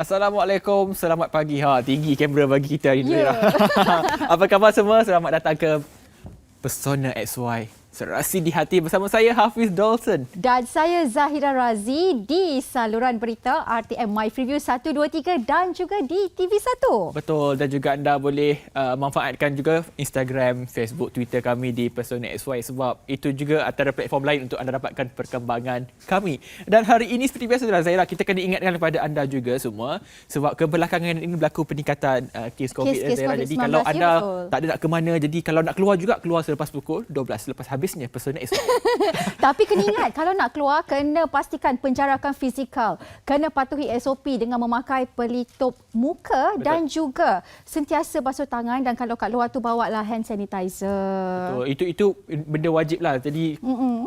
Assalamualaikum, selamat pagi. Tinggi kamera bagi kita hari ni. Ya. Apa khabar semua? Selamat datang ke Pesona XY. Serasi di hati bersama saya Hafiz Dawson. Dan saya Zahira Razi di saluran berita RTM My Preview 123 dan juga di TV1. Betul, dan juga anda boleh manfaatkan juga Instagram, Facebook, Twitter kami di Pesona XY sebab itu juga antara platform lain untuk anda dapatkan perkembangan kami. Dan hari ini seperti biasa Zahira, kita kena ingatkan kepada anda juga semua sebab kebelakangan ini berlaku peningkatan kes COVID. Zahira. Jadi kalau anda tak ada nak ke mana, jadi kalau nak keluar juga keluar selepas pukul 12 selepas habisnya Pesona XY. Tapi kena ingat, kalau nak keluar, kena pastikan penjarakan fizikal. Kena patuhi SOP dengan memakai pelitup muka. Betul. Dan juga sentiasa basuh tangan dan kalau kat luar tu bawalah hand sanitizer. Betul. Itu benda wajib lah. Jadi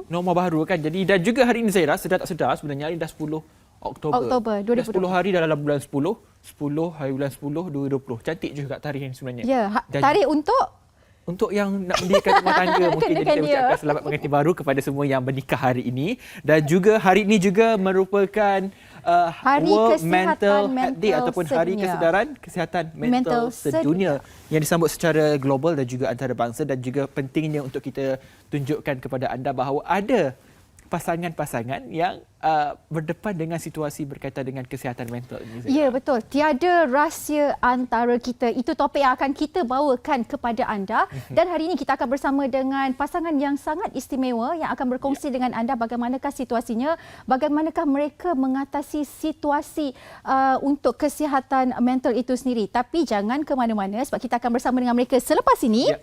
norma baru kan. Jadi dan juga hari ini Zahira, sedar tak sedar sebenarnya hari dah 10 Oktober 2020. Dah 10 hari dalam bulan 10 hari bulan 10 2020. Cantik juga tarikh ini sebenarnya. Ya, tarikh untuk yang nak mendirikan rumah tangga mungkin jadi saya ucapkan selamat pengantin baru kepada semua yang bernikah hari ini. Dan juga hari ini juga merupakan Hari World Kesihatan Mental Health Day ataupun Hari Kesedaran Kesihatan Mental Sedunia yang disambut secara global dan juga antarabangsa, dan juga pentingnya untuk kita tunjukkan kepada anda bahawa ada pasangan-pasangan yang berdepan dengan situasi berkaitan dengan kesihatan mental ini. Ya, betul. Tiada rahsia antara kita. Itu topik yang akan kita bawakan kepada anda. Dan hari ini kita akan bersama dengan pasangan yang sangat istimewa yang akan berkongsi dengan anda bagaimanakah situasinya, bagaimanakah mereka mengatasi situasi untuk kesihatan mental itu sendiri. Tapi jangan ke mana-mana sebab kita akan bersama dengan mereka selepas ini. Ya.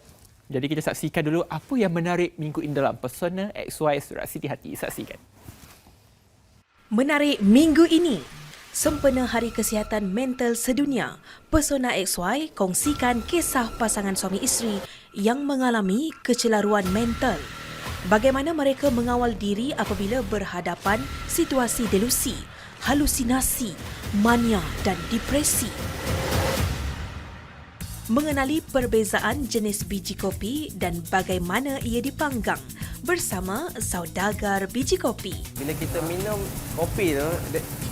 Jadi kita saksikan dulu apa yang menarik minggu ini dalam Pesona XY Serasi di Hati. Saksikan. Menarik minggu ini. Sempena Hari Kesihatan Mental Sedunia, Pesona XY kongsikan kisah pasangan suami isteri yang mengalami kecelaruan mental. Bagaimana mereka mengawal diri apabila berhadapan situasi delusi, halusinasi, mania dan depresi. Mengenali perbezaan jenis biji kopi dan bagaimana ia dipanggang bersama saudagar biji kopi. Bila kita minum kopi tu,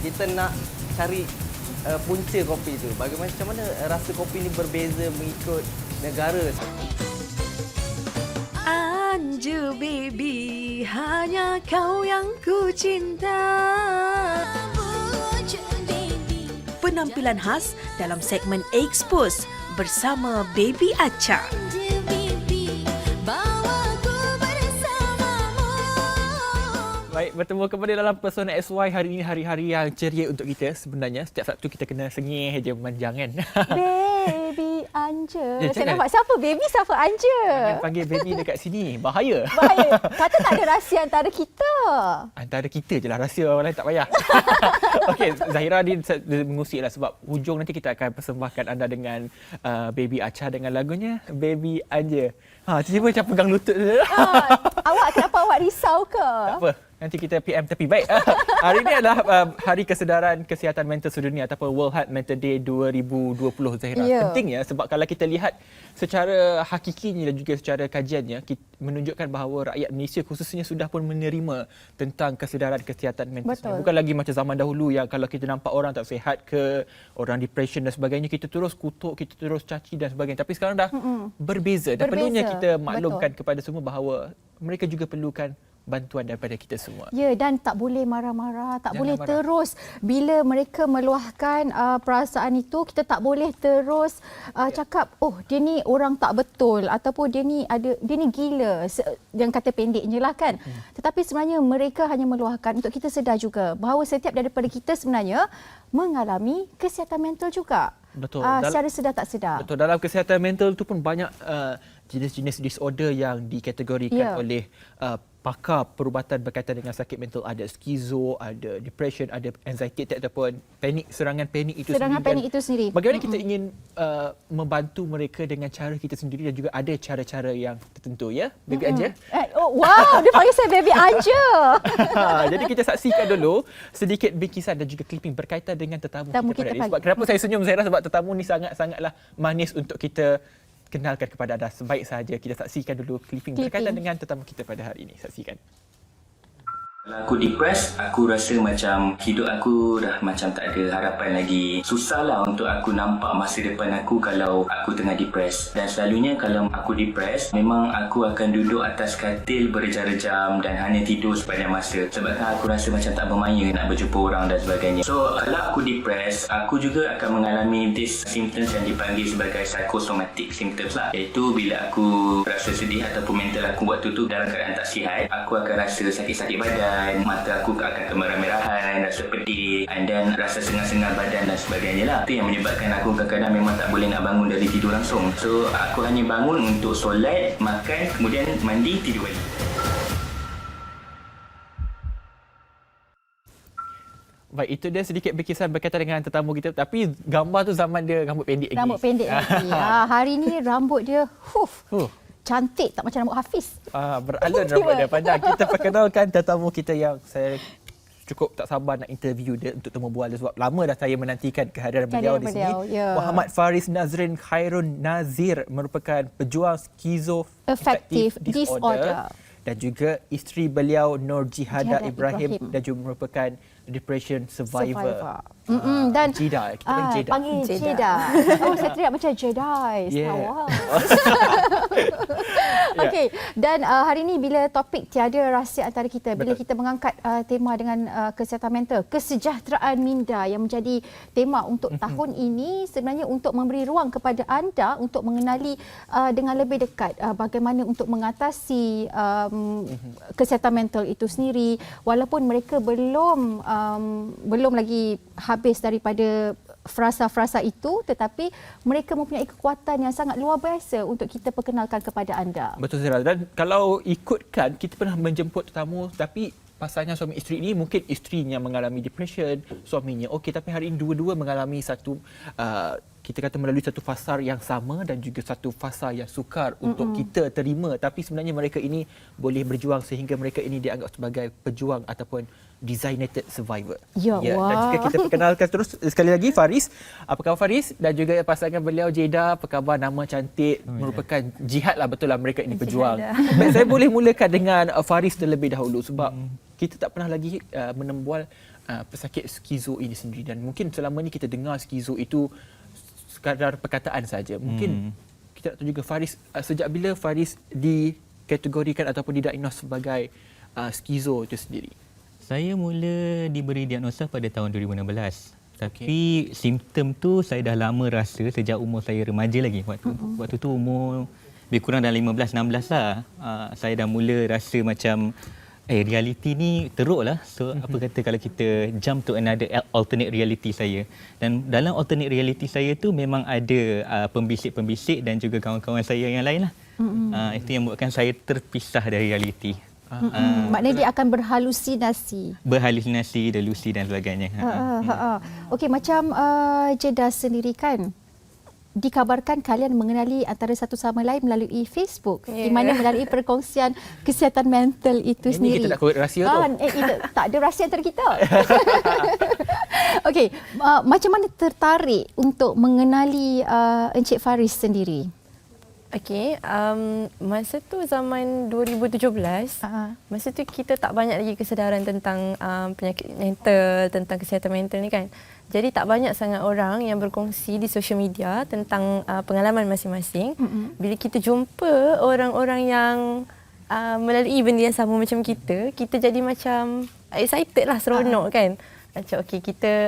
kita nak cari punca kopi tu. Macam mana rasa kopi ni berbeza mengikut negara. Anju baby, hanya kau yang ku cinta. Penampilan khas dalam segmen Expose bersama Baby Acha. Baik, bertemu kembali dalam Pesona XY. Hari ini hari-hari yang ceria untuk kita sebenarnya. Setiap Sabtu kita kena sengih je memanjang kan. Baby Anja. Ya, saya nampak siapa baby, siapa Anja. Jangan panggil baby dekat sini. Bahaya. Bahaya. Kata tak ada rahsia antara kita. Antara kita je lah rahsia, orang lain tak payah. Okey, Zahira ni mengusiklah sebab hujung nanti kita akan persembahkan anda dengan Baby Acha dengan lagunya Baby Anja. Tiba-tiba macam pegang lutut je. Awak kenapa awak risau ke? Tak apa. Nanti kita PM tepi. Baik. Hari ini adalah Hari Kesedaran Kesihatan Mental Sedunia ataupun World Heart Mental Day 2020 Zahira. Ya. Penting ya sebab kalau kita lihat secara hakikinya dan juga secara kajiannya menunjukkan bahawa rakyat Malaysia khususnya sudah pun menerima tentang kesedaran kesihatan mental. Betul. Bukan lagi macam zaman dahulu yang kalau kita nampak orang tak sihat ke, orang depression dan sebagainya, kita terus kutuk, kita terus caci dan sebagainya. Tapi sekarang dah berbeza. Dan perlunya kita maklumkan kepada semua bahawa mereka juga perlukan bantuan daripada kita semua. Ya, dan tak boleh marah-marah, tak Jangan boleh marah. terus bila mereka meluahkan perasaan itu, kita tak boleh terus cakap dia ni orang tak betul ataupun dia ni gila. Yang kata pendeknya lah kan. Tetapi sebenarnya mereka hanya meluahkan untuk kita sedar juga bahawa setiap daripada kita sebenarnya mengalami kesihatan mental juga. Betul. Secara sedar tak sedar. Betul. Dalam kesihatan mental itu pun banyak jenis-jenis disorder yang dikategorikan oleh pakar perubatan berkaitan dengan sakit mental. Ada skizo, ada depression, ada anxiety ataupun serangan panik itu Serangan panik itu sendiri. Bagaimana kita ingin membantu mereka dengan cara kita sendiri dan juga ada cara-cara yang tertentu ya. Baby Anja. Wow, dia panggil saya Baby Anja. Jadi kita saksikan dulu sedikit bingkisan dan juga clipping berkaitan dengan tetamu kita pada hari ini. Sebab kenapa saya senyum Zahira sebab tetamu ni sangat-sangatlah manis untuk kita kenalkan kepada anda. Sebaik sahaja kita saksikan dulu clipping berkaitan dengan tetamu kita pada hari ini. Saksikan. Kalau aku depressed, aku rasa macam hidup aku dah macam tak ada harapan lagi. Susahlah untuk aku nampak masa depan aku kalau aku tengah depressed. Dan selalunya kalau aku depressed, memang aku akan duduk atas katil berjam-jam dan hanya tidur sepanjang masa. Sebabkan aku rasa macam tak bermaya nak berjumpa orang dan sebagainya. So, kalau aku depressed, aku juga akan mengalami this symptoms yang dipanggil sebagai psychosomatic symptoms lah. Iaitu bila aku rasa sedih ataupun mental aku waktu tu dalam keadaan tak sihat, aku akan rasa sakit-sakit badan, mata aku akan kemerah-merahan, rasa pedih, and then rasa sengal-sengal badan dan sebagainya lah. Itu yang menyebabkan aku kadang-kadang memang tak boleh nak bangun dari tidur langsung. So, aku hanya bangun untuk solat, makan, kemudian mandi, tidur balik. Baik, itu dia sedikit berkisah berkaitan dengan tetamu kita. Tapi gambar tu zaman dia rambut pendek lagi. Rambut pendek lagi. Hari ni rambut dia cantik, tak macam rambut Hafiz. Beralun rambut dia panjang. Kita perkenalkan tetamu kita yang saya cukup tak sabar nak interview dia untuk temu bual dia sebab lama dah saya menantikan kehadiran beliau di sini. Ya. Muhammad Faris Nazrin Khairun Nazir merupakan pejuang schizoaffective disorder dan juga isteri beliau Nur Jihada Ibrahim dan juga merupakan depression survivor. Dan Jeda, kita panggil Jeda. Panggil Jeda. Oh, saya teriak macam Jedi. Yeah. Wow. Okey, dan hari ini bila topik tiada rahsia antara kita, bila kita mengangkat tema dengan kesihatan mental, kesejahteraan minda yang menjadi tema untuk tahun ini, sebenarnya untuk memberi ruang kepada anda untuk mengenali dengan lebih dekat bagaimana untuk mengatasi kesihatan mental itu sendiri, walaupun mereka belum lagi habis daripada frasa-frasa itu, tetapi mereka mempunyai kekuatan yang sangat luar biasa untuk kita perkenalkan kepada anda. Betul Zira. Dan kalau ikutkan, kita pernah menjemput tetamu tapi pasangan suami isteri ini mungkin isterinya mengalami depression, suaminya okey, tapi hari ini dua-dua mengalami satu kita kata melalui satu fasa yang sama dan juga satu fasa yang sukar untuk kita terima, tapi sebenarnya mereka ini boleh berjuang sehingga mereka ini dianggap sebagai pejuang ataupun designated survivor. Ya, Dan juga kita perkenalkan terus sekali lagi Faris. Apa khabar Faris? Dan juga pasangan beliau Jeda. Apa khabar? Nama cantik, merupakan jihad lah, betul lah mereka ini pejuang. Baik, saya boleh mulakan dengan Faris terlebih dahulu sebab kita tak pernah lagi menembual pesakit skizo ini sendiri, dan mungkin selama ni kita dengar skizo itu sekadar perkataan saja. Mungkin kita nak tahu juga Faris, sejak bila Faris dikategorikan ataupun didiagnos sebagai skizo itu sendiri? Saya mula diberi diagnosa pada tahun 2016. Tapi simptom tu saya dah lama rasa sejak umur saya remaja lagi. Waktu tu umur lebih kurang dalam 15-16 lah. Saya dah mula rasa macam realiti ni teruk lah. So apa kata kalau kita jump to another alternate reality saya. Dan dalam alternate reality saya tu memang ada pembisik-pembisik dan juga kawan-kawan saya yang lain lah. Itu yang buatkan saya terpisah dari realiti. Maknanya dia akan berhalusinasi. Delusi dan sebagainya. Okey, macam Jeda sendiri kan, dikabarkan kalian mengenali antara satu sama lain melalui Facebook, di mana melalui perkongsian kesihatan mental itu sendiri. Ini kita nak kongsi rahsia tu. Tak ada rahsia antara kita. Okey, macam mana tertarik untuk mengenali Encik Faris sendiri? Okey, masa tu zaman 2017, masa tu kita tak banyak lagi kesedaran tentang penyakit mental, tentang kesihatan mental ni kan. Jadi tak banyak sangat orang yang berkongsi di social media tentang pengalaman masing-masing. Bila kita jumpa orang-orang yang melalui benda yang sama macam kita jadi macam excited lah, seronok kan. Macam okey, kita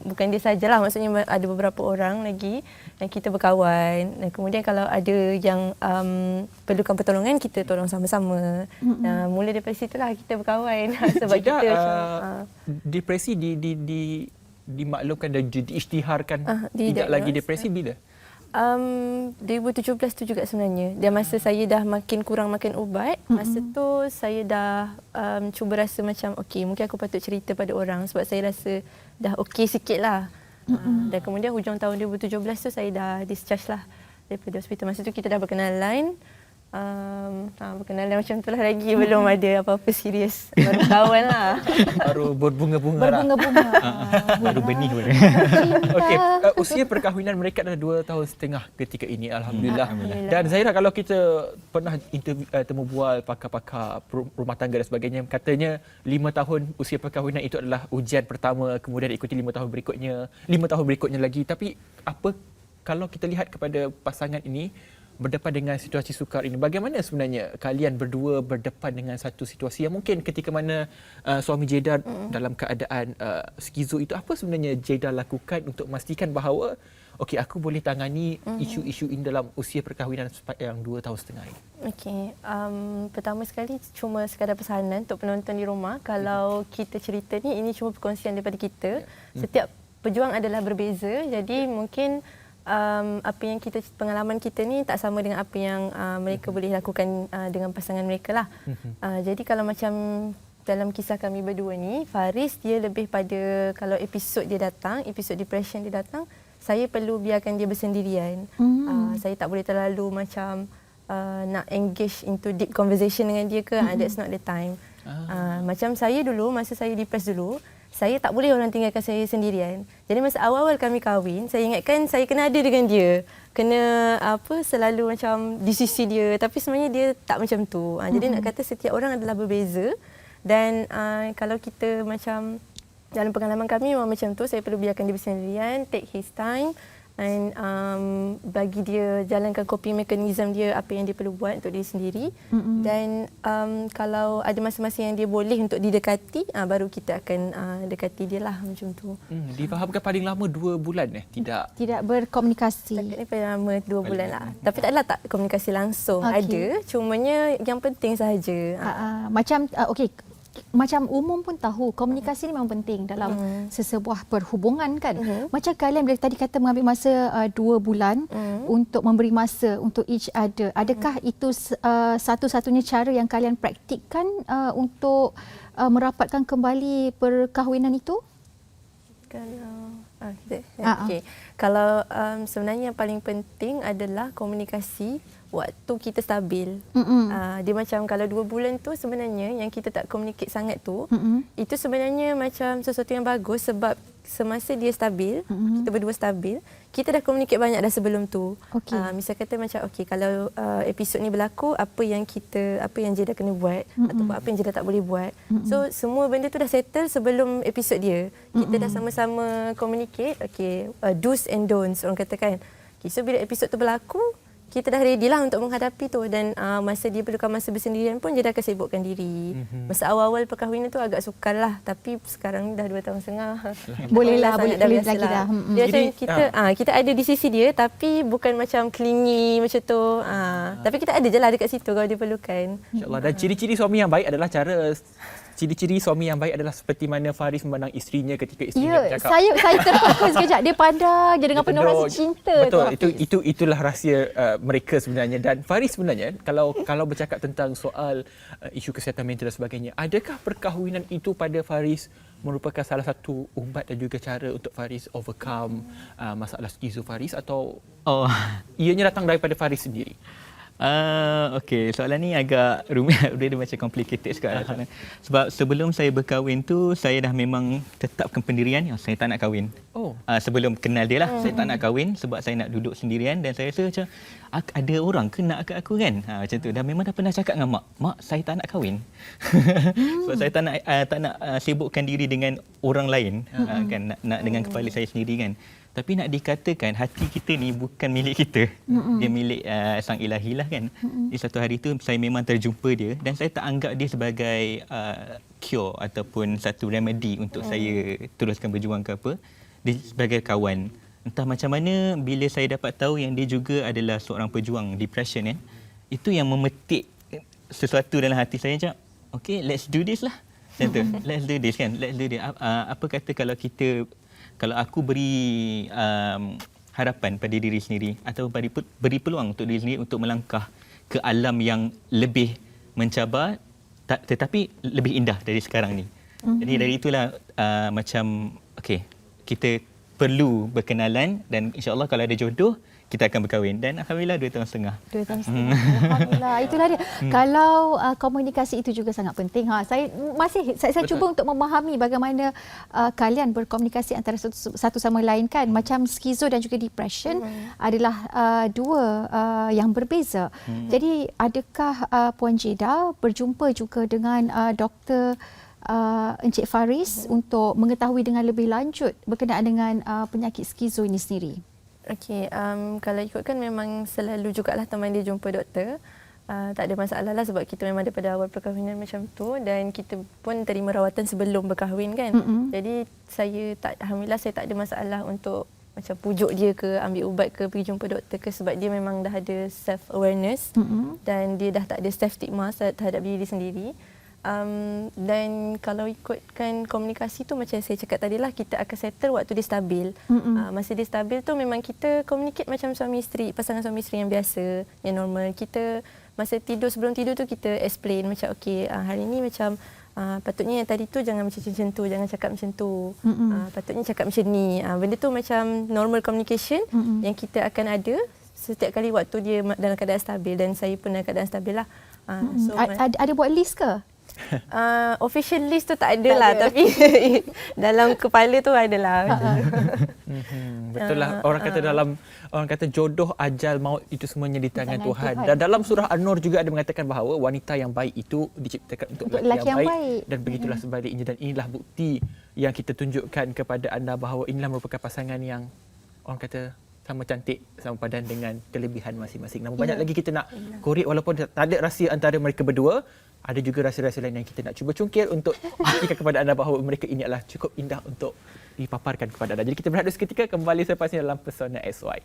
bukan dia sajalah, maksudnya ada beberapa orang lagi yang kita berkawan, dan kemudian kalau ada yang perlukan pertolongan, kita tolong sama-sama. Mula daripada situlah kita berkawan. Sebab Jeda, kita depresi dimaklumkan dan diisytiharkan tidak lagi depresi bila? 2017 tu juga sebenarnya. Dan masa saya dah makin kurang makan ubat, masa tu saya dah cuba rasa macam okey, mungkin aku patut cerita pada orang sebab saya rasa dah okey sikit lah. Dan kemudian hujung tahun 2017 tu saya dah discharge lah daripada hospital. Masa tu kita dah berkenalan. Perkenalan macam tu lah lagi. Belum ada apa-apa serius. Baru kawan lah. Baru berbunga-bunga lah. Berbunga-bunga. Baru benih pun. Okey, usia perkahwinan mereka adalah 2 tahun setengah ketika ini, alhamdulillah. Dan Zahira, kalau kita pernah interview, temu bual pakar-pakar rumah tangga dan sebagainya, katanya 5 tahun usia perkahwinan itu adalah ujian pertama, kemudian ikuti 5 tahun berikutnya lagi. Tapi apa kalau kita lihat kepada pasangan ini berdepan dengan situasi sukar ini, bagaimana sebenarnya kalian berdua berdepan dengan satu situasi yang mungkin ketika mana suami Jeda dalam keadaan skizo itu, apa sebenarnya Jeda lakukan untuk memastikan bahawa okey, aku boleh tangani isu-isu ini dalam usia perkahwinan yang 2 tahun setengah ini? Okey, pertama sekali cuma sekadar pesanan untuk penonton di rumah. Kalau kita cerita ni, ini cuma perkongsian daripada kita. Setiap pejuang adalah berbeza, jadi mungkin apa yang pengalaman kita ni tak sama dengan apa yang mereka boleh lakukan dengan pasangan mereka lah. Jadi kalau macam dalam kisah kami berdua ni, Faris dia lebih pada kalau episod depression dia datang, saya perlu biarkan dia bersendirian. Saya tak boleh terlalu macam nak engage into deep conversation dengan dia ke. That's not the time. Macam saya dulu, masa saya depressed dulu, saya tak boleh orang tinggalkan saya sendirian. Jadi masa awal-awal kami kahwin, saya ingatkan saya kena ada dengan dia. Kena selalu macam di sisi dia. Tapi sebenarnya dia tak macam tu. Jadi nak kata setiap orang adalah berbeza. Dan kalau kita macam dalam pengalaman kami memang macam tu, saya perlu biarkan dia bersendirian, take his time and bagi dia jalankan coping mechanism dia, apa yang dia perlu buat untuk diri sendiri. Dan kalau ada masa-masa yang dia boleh untuk didekati, baru kita akan dekati dia lah macam tu. Difahamkan paling lama 2 bulan tidak berkomunikasi. Setakat ni paling lama 2 bulan lah. Tapi taklah tak komunikasi langsung. Ada, cumanya yang penting sahaja. Macam umum pun tahu komunikasi ni memang penting dalam sesebuah perhubungan kan. Macam kalian bila tadi kata mengambil masa 2 bulan untuk memberi masa untuk each other. Adakah itu satu-satunya cara yang kalian praktikkan untuk merapatkan kembali perkahwinan itu? Kalau sebenarnya yang paling penting adalah komunikasi waktu kita stabil. Dia macam kalau 2 bulan tu sebenarnya yang kita tak communicate sangat tu, itu sebenarnya macam sesuatu yang bagus sebab semasa dia stabil, kita berdua stabil, kita dah communicate banyak dah sebelum tu. Misal kata macam kalau episod ni berlaku, apa yang Jeda kena buat ataupun apa yang Jeda tak boleh buat. So semua benda tu dah settle sebelum episod dia. Kita dah sama-sama communicate, do's and don'ts orang kata kan. So bila episod tu berlaku, kita dah ready lah untuk menghadapi tu. Dan masa dia perlukan masa bersendirian pun, dia dah akan sibukkan diri. Masa awal-awal perkahwinan tu agak sukar lah. Tapi sekarang dah 2 tahun setengah. Boleh lagi dah. Dia macam kita ada di sisi dia, tapi bukan macam clingy macam tu. Tapi kita ada je lah dekat situ kalau dia perlukan. InsyaAllah. Dan ciri-ciri suami yang baik adalah ciri-ciri suami yang baik adalah seperti mana Faris memandang isterinya ketika isterinya bercakap. Saya terfokus sekejap. Dia pandang je dengan penuh rasa cinta. Betul. Itulah rahsia mereka sebenarnya. Dan Faris sebenarnya kalau bercakap tentang soal isu kesihatan mental dan sebagainya, adakah perkahwinan itu pada Faris merupakan salah satu ubat dan juga cara untuk Faris overcome masalah skizo Faris, atau ianya datang daripada Faris sendiri? Soalan ni agak rumit, dia macam complicated sekali. Sebab sebelum saya berkahwin tu, saya dah memang tetapkan pendirian saya tak nak kahwin. Sebelum kenal dia lah, saya tak nak kahwin sebab saya nak duduk sendirian. Dan saya rasa macam ada orang kena kat aku kan, macam tu. Dan memang dah pernah cakap dengan mak saya tak nak kahwin. Sebab saya tak nak sibukkan diri dengan orang lain, kan, nak dengan kepala saya sendiri kan. Tapi nak dikatakan hati kita ni bukan milik kita. Dia milik Sang Ilahi lah kan. Di satu hari tu saya memang terjumpa dia dan saya tak anggap dia sebagai cure ataupun satu remedy untuk saya teruskan berjuang ke apa. Dia sebagai kawan. Entah macam mana bila saya dapat tahu yang dia juga adalah seorang pejuang depression kan. Itu yang memetik sesuatu dalam hati saya macam, let's do this lah. Macam tu. Let's do this kan. Let's do this. Apa kata kalau aku beri harapan pada diri sendiri atau beri peluang untuk diri sendiri untuk melangkah ke alam yang lebih mencabar tetapi lebih indah dari sekarang ni. Jadi dari itulah kita perlu berkenalan dan insya-Allah kalau ada jodoh kita akan berkahwin dan alhamdulillah 2 tahun setengah. 2 tahun setengah. Alhamdulillah. Itulah dia. Kalau komunikasi itu juga sangat penting. Saya cuba untuk memahami bagaimana kalian berkomunikasi antara satu sama lain kan. Macam skizo dan juga depression adalah dua yang berbeza. Jadi adakah Puan Jeda berjumpa juga dengan Dr. Encik Faris untuk mengetahui dengan lebih lanjut berkenaan dengan penyakit skizo ini sendiri? Okey, kalau ikutkan memang selalu jugalah teman dia jumpa doktor. Tak ada masalah lah sebab kita memang daripada awal perkahwinan macam tu dan kita pun terima rawatan sebelum berkahwin kan. Jadi alhamdulillah saya tak ada masalah untuk macam pujuk dia ke, ambil ubat ke, pergi jumpa doktor ke sebab dia memang dah ada self awareness dan dia dah tak ada self stigma terhadap diri sendiri. Dan kalau ikutkan komunikasi tu macam saya cakap tadi lah, kita akan settle waktu dia stabil. Masa dia stabil tu memang kita communicate macam suami isteri, pasangan suami isteri yang biasa, yang normal. Kita masa tidur, sebelum tidur tu kita explain macam okey, hari ni macam patutnya yang tadi tu jangan macam tu, jangan cakap macam tu. Patutnya cakap macam ni. Benda tu macam normal communication yang kita akan ada setiap kali waktu dia dalam keadaan stabil dan saya pun dalam keadaan stabil lah. So, ada buat list ke? Official list tu tak ada lah tapi dalam kepala tu adalah. Betul lah, orang kata jodoh, ajal, maut itu semuanya di tangan Tuhan. Dan dalam surah An-Nur juga ada mengatakan bahawa wanita yang baik itu diciptakan untuk lelaki yang baik. Dan begitulah sebaliknya, dan inilah bukti yang kita tunjukkan kepada anda bahawa inilah merupakan pasangan yang orang kata sama cantik, sama padan dengan kelebihan masing-masing. Namun banyak lagi kita nak korek, walaupun tak ada rahsia antara mereka berdua, ada juga rahsia-rahsia lain yang kita nak cuba cungkil untuk buktikan kepada anda bahawa mereka ini adalah cukup indah untuk dipaparkan kepada anda. Jadi kita berehat seketika, kembali selepas ini dalam Pesona SY.